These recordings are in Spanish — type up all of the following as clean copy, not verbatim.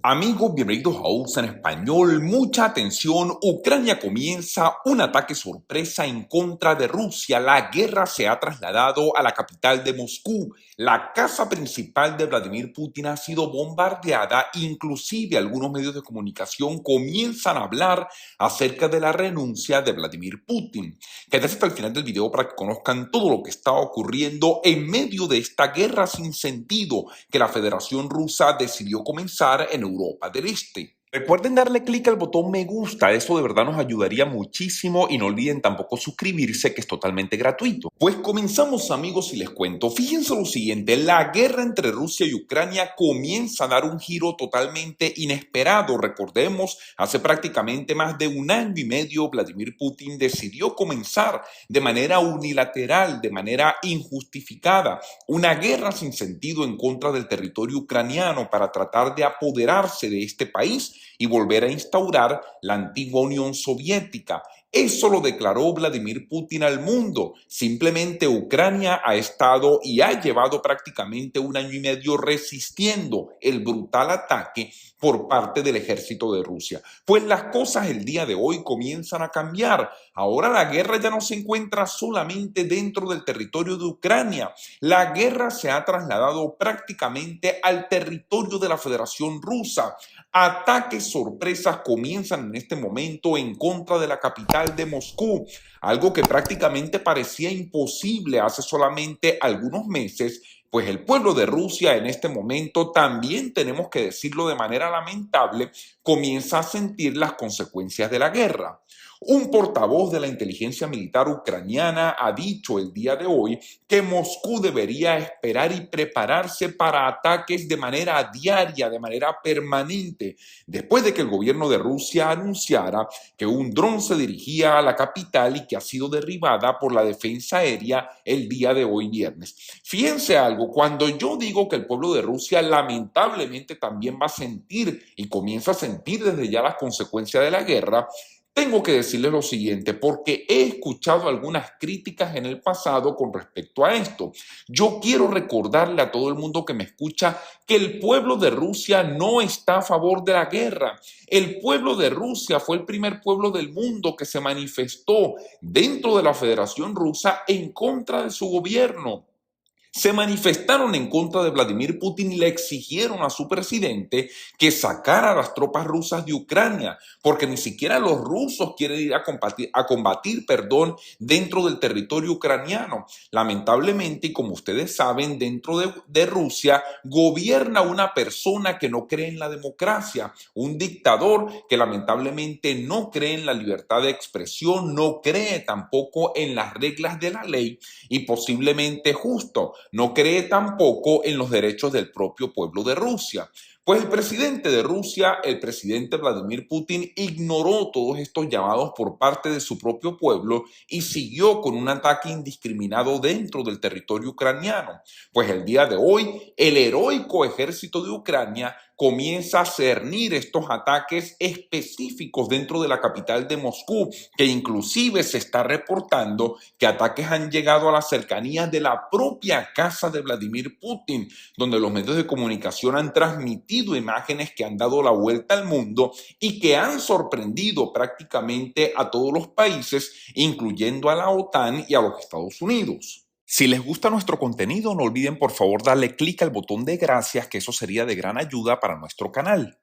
Amigos, bienvenidos a UPS en español. Mucha atención. Ucrania comienza un ataque sorpresa en contra de Rusia. La guerra se ha trasladado a la capital de Moscú. La casa principal de Vladimir Putin ha sido bombardeada. Inclusive algunos medios de comunicación comienzan a hablar acerca de la renuncia de Vladimir Putin. Quédense hasta el final del video para que conozcan todo lo que está ocurriendo en medio de esta guerra sin sentido que la Federación Rusa decidió comenzar en Europa del Este. Recuerden darle clic al botón me gusta, eso de verdad nos ayudaría muchísimo y no olviden tampoco suscribirse, que es totalmente gratuito. Pues comenzamos, amigos, y les cuento. Fíjense lo siguiente, la guerra entre Rusia y Ucrania comienza a dar un giro totalmente inesperado. Recordemos, hace prácticamente más de un año y medio Vladimir Putin decidió comenzar de manera unilateral, de manera injustificada, una guerra sin sentido en contra del territorio ucraniano para tratar de apoderarse de este país y volver a instaurar la antigua Unión Soviética. Eso lo declaró Vladimir Putin al mundo. Simplemente Ucrania ha estado y ha llevado prácticamente un año y medio resistiendo el brutal ataque por parte del ejército de Rusia. Pues las cosas el día de hoy comienzan a cambiar. Ahora la guerra ya no se encuentra solamente dentro del territorio de Ucrania. La guerra se ha trasladado prácticamente al territorio de la Federación Rusa. Ataques sorpresas comienzan en este momento en contra de la capital de Moscú, algo que prácticamente parecía imposible hace solamente algunos meses, pues el pueblo de Rusia en este momento, también tenemos que decirlo de manera lamentable, comienza a sentir las consecuencias de la guerra. Un portavoz de la inteligencia militar ucraniana ha dicho el día de hoy que Moscú debería esperar y prepararse para ataques de manera diaria, de manera permanente, después de que el gobierno de Rusia anunciara que un dron se dirigía a la capital y que ha sido derribada por la defensa aérea el día de hoy viernes. Fíjense algo, cuando yo digo que el pueblo de Rusia lamentablemente también va a sentir y comienza a sentir desde ya las consecuencias de la guerra, tengo que decirles lo siguiente, porque he escuchado algunas críticas en el pasado con respecto a esto. Yo quiero recordarle a todo el mundo que me escucha que el pueblo de Rusia no está a favor de la guerra. El pueblo de Rusia fue el primer pueblo del mundo que se manifestó dentro de la Federación Rusa en contra de su gobierno. Se manifestaron en contra de Vladimir Putin y le exigieron a su presidente que sacara a las tropas rusas de Ucrania, porque ni siquiera los rusos quieren ir a combatir, dentro del territorio ucraniano. Lamentablemente, y como ustedes saben, dentro de Rusia gobierna una persona que no cree en la democracia, un dictador que lamentablemente no cree en la libertad de expresión, no cree tampoco en las reglas de la ley y posiblemente justo no cree tampoco en los derechos del propio pueblo de Rusia. Pues el presidente de Rusia, el presidente Vladimir Putin, ignoró todos estos llamados por parte de su propio pueblo y siguió con un ataque indiscriminado dentro del territorio ucraniano. Pues el día de hoy, el heroico ejército de Ucrania comienza a cernir estos ataques específicos dentro de la capital de Moscú, que inclusive se está reportando que ataques han llegado a las cercanías de la propia casa de Vladimir Putin, donde los medios de comunicación han transmitido imágenes que han dado la vuelta al mundo y que han sorprendido prácticamente a todos los países, incluyendo a la OTAN y a los Estados Unidos. Si les gusta nuestro contenido, no olviden por favor darle clic al botón de gracias, que eso sería de gran ayuda para nuestro canal.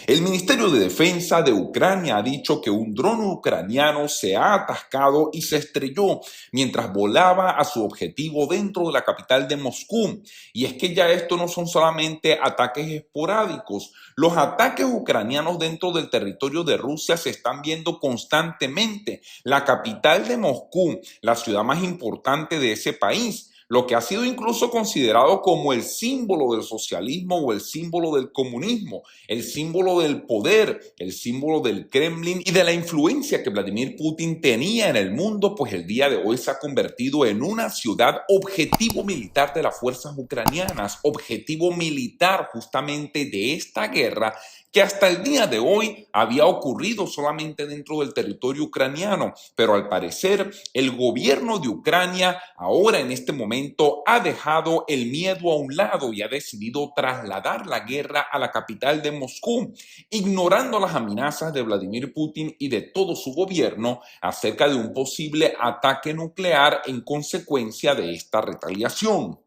El Ministerio de Defensa de Ucrania ha dicho que un dron ucraniano se ha atascado y se estrelló mientras volaba a su objetivo dentro de la capital de Moscú. Y es que ya esto no son solamente ataques esporádicos. Los ataques ucranianos dentro del territorio de Rusia se están viendo constantemente. La capital de Moscú, la ciudad más importante de ese país, lo que ha sido incluso considerado como el símbolo del socialismo o el símbolo del comunismo, el símbolo del poder, el símbolo del Kremlin y de la influencia que Vladimir Putin tenía en el mundo, pues el día de hoy se ha convertido en una ciudad objetivo militar de las fuerzas ucranianas, objetivo militar justamente de esta guerra que hasta el día de hoy había ocurrido solamente dentro del territorio ucraniano, pero al parecer el gobierno de Ucrania ahora en este momento ha dejado el miedo a un lado y ha decidido trasladar la guerra a la capital de Moscú, ignorando las amenazas de Vladimir Putin y de todo su gobierno acerca de un posible ataque nuclear en consecuencia de esta retaliación.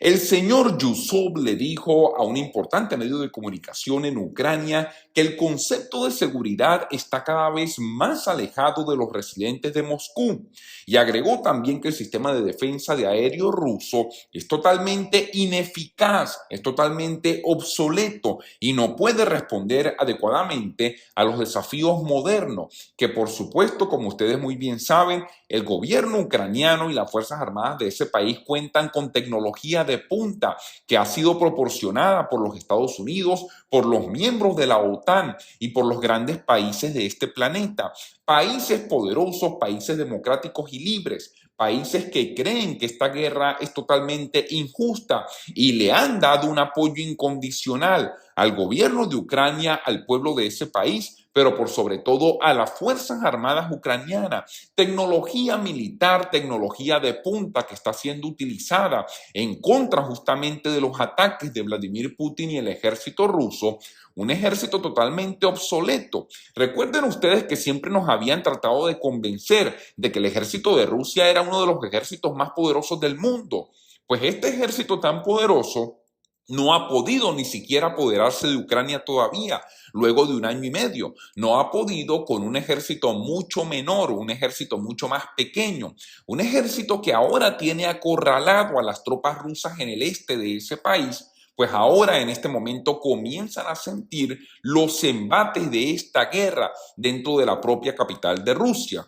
El señor Yusov le dijo a un importante medio de comunicación en Ucrania que el concepto de seguridad está cada vez más alejado de los residentes de Moscú y agregó también que el sistema de defensa de aéreo ruso es totalmente ineficaz, es totalmente obsoleto y no puede responder adecuadamente a los desafíos modernos que, por supuesto, como ustedes muy bien saben, el gobierno ucraniano y las Fuerzas Armadas de ese país cuentan con tecnología de punta que ha sido proporcionada por los Estados Unidos, por los miembros de la OTAN y por los grandes países de este planeta. Países poderosos, países democráticos y libres, países que creen que esta guerra es totalmente injusta y le han dado un apoyo incondicional al gobierno de Ucrania, al pueblo de ese país, pero por sobre todo a las Fuerzas Armadas ucranianas. Tecnología militar, tecnología de punta que está siendo utilizada en contra justamente de los ataques de Vladimir Putin y el ejército ruso, un ejército totalmente obsoleto. Recuerden ustedes que siempre nos habían tratado de convencer de que el ejército de Rusia era uno de los ejércitos más poderosos del mundo. Pues este ejército tan poderoso no ha podido ni siquiera apoderarse de Ucrania todavía, luego de un año y medio. No ha podido con un ejército mucho menor, un ejército mucho más pequeño, un ejército que ahora tiene acorralado a las tropas rusas en el este de ese país. Pues ahora en este momento comienzan a sentir los embates de esta guerra dentro de la propia capital de Rusia.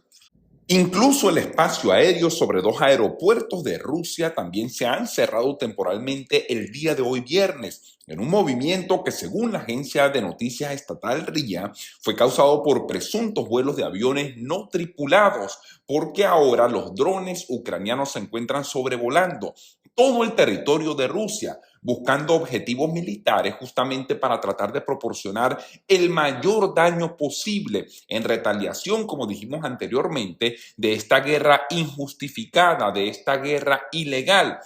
Incluso el espacio aéreo sobre dos aeropuertos de Rusia también se han cerrado temporalmente el día de hoy viernes, en un movimiento que según la agencia de noticias estatal RIA fue causado por presuntos vuelos de aviones no tripulados, porque ahora los drones ucranianos se encuentran sobrevolando todo el territorio de Rusia, buscando objetivos militares justamente para tratar de proporcionar el mayor daño posible en retaliación, como dijimos anteriormente, de esta guerra injustificada, de esta guerra ilegal.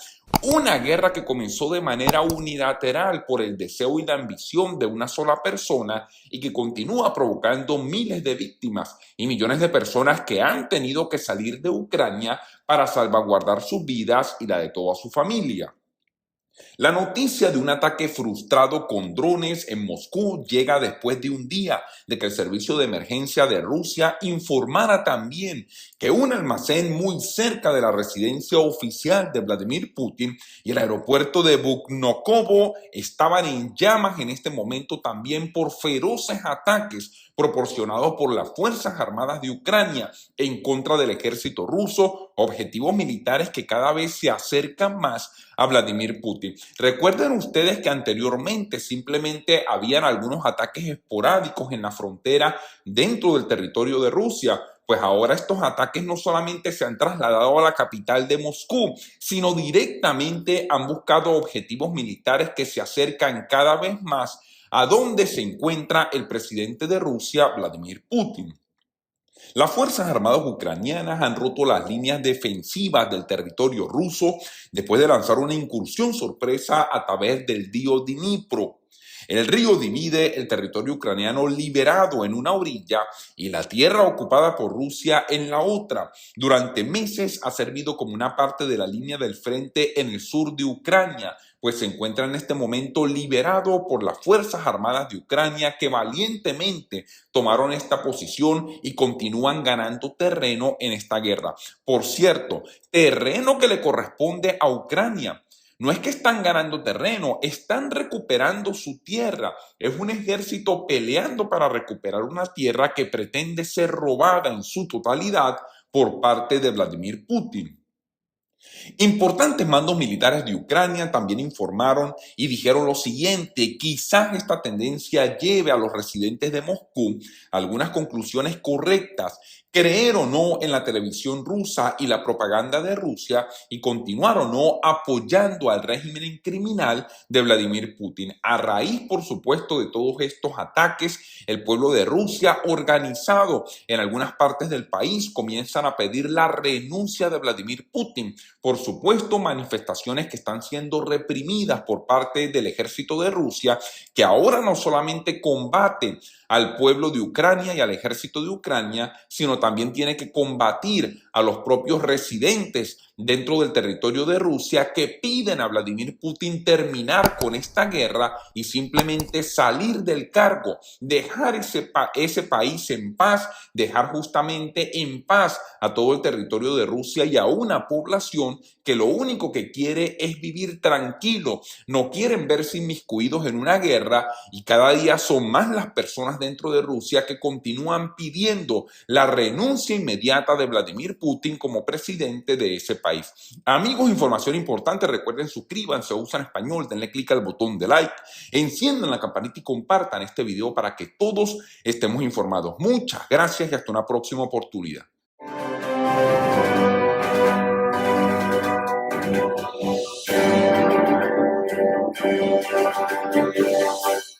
Una guerra que comenzó de manera unilateral por el deseo y la ambición de una sola persona y que continúa provocando miles de víctimas y millones de personas que han tenido que salir de Ucrania para salvaguardar sus vidas y la de toda su familia. La noticia de un ataque frustrado con drones en Moscú llega después de un día de que el servicio de emergencia de Rusia informara también que un almacén muy cerca de la residencia oficial de Vladimir Putin y el aeropuerto de Vnukovo estaban en llamas en este momento también por feroces ataques proporcionados por las Fuerzas Armadas de Ucrania en contra del ejército ruso, objetivos militares que cada vez se acercan más a Vladimir Putin. Recuerden ustedes que anteriormente simplemente habían algunos ataques esporádicos en la frontera dentro del territorio de Rusia. Pues ahora estos ataques no solamente se han trasladado a la capital de Moscú, sino directamente han buscado objetivos militares que se acercan cada vez más a donde se encuentra el presidente de Rusia, Vladimir Putin. Las Fuerzas Armadas ucranianas han roto las líneas defensivas del territorio ruso después de lanzar una incursión sorpresa a través del río Dnipro. El río divide el territorio ucraniano liberado en una orilla y la tierra ocupada por Rusia en la otra. Durante meses ha servido como una parte de la línea del frente en el sur de Ucrania, pues se encuentra en este momento liberado por las Fuerzas Armadas de Ucrania que valientemente tomaron esta posición y continúan ganando terreno en esta guerra. Por cierto, terreno que le corresponde a Ucrania. No es que están ganando terreno, están recuperando su tierra. Es un ejército peleando para recuperar una tierra que pretende ser robada en su totalidad por parte de Vladimir Putin. Importantes mandos militares de Ucrania también informaron y dijeron lo siguiente: quizás esta tendencia lleve a los residentes de Moscú a algunas conclusiones correctas, creer o no en la televisión rusa y la propaganda de Rusia y continuar o no apoyando al régimen criminal de Vladimir Putin. A raíz, por supuesto, de todos estos ataques, el pueblo de Rusia, organizado en algunas partes del país, comienzan a pedir la renuncia de Vladimir Putin. Por supuesto, manifestaciones que están siendo reprimidas por parte del ejército de Rusia, que ahora no solamente combate al pueblo de Ucrania y al ejército de Ucrania, sino también tiene que combatir a los propios residentes dentro del territorio de Rusia que piden a Vladimir Putin terminar con esta guerra y simplemente salir del cargo, dejar ese país en paz, dejar justamente en paz a todo el territorio de Rusia y a una población que lo único que quiere es vivir tranquilo, no quieren verse inmiscuidos en una guerra y cada día son más las personas dentro de Rusia que continúan pidiendo la renuncia inmediata de Vladimir Putin como presidente de ese país. Amigos, información importante, recuerden suscríbanse o usan español, denle clic al botón de like, enciendan la campanita y compartan este video para que todos estemos informados. Muchas gracias y hasta una próxima oportunidad.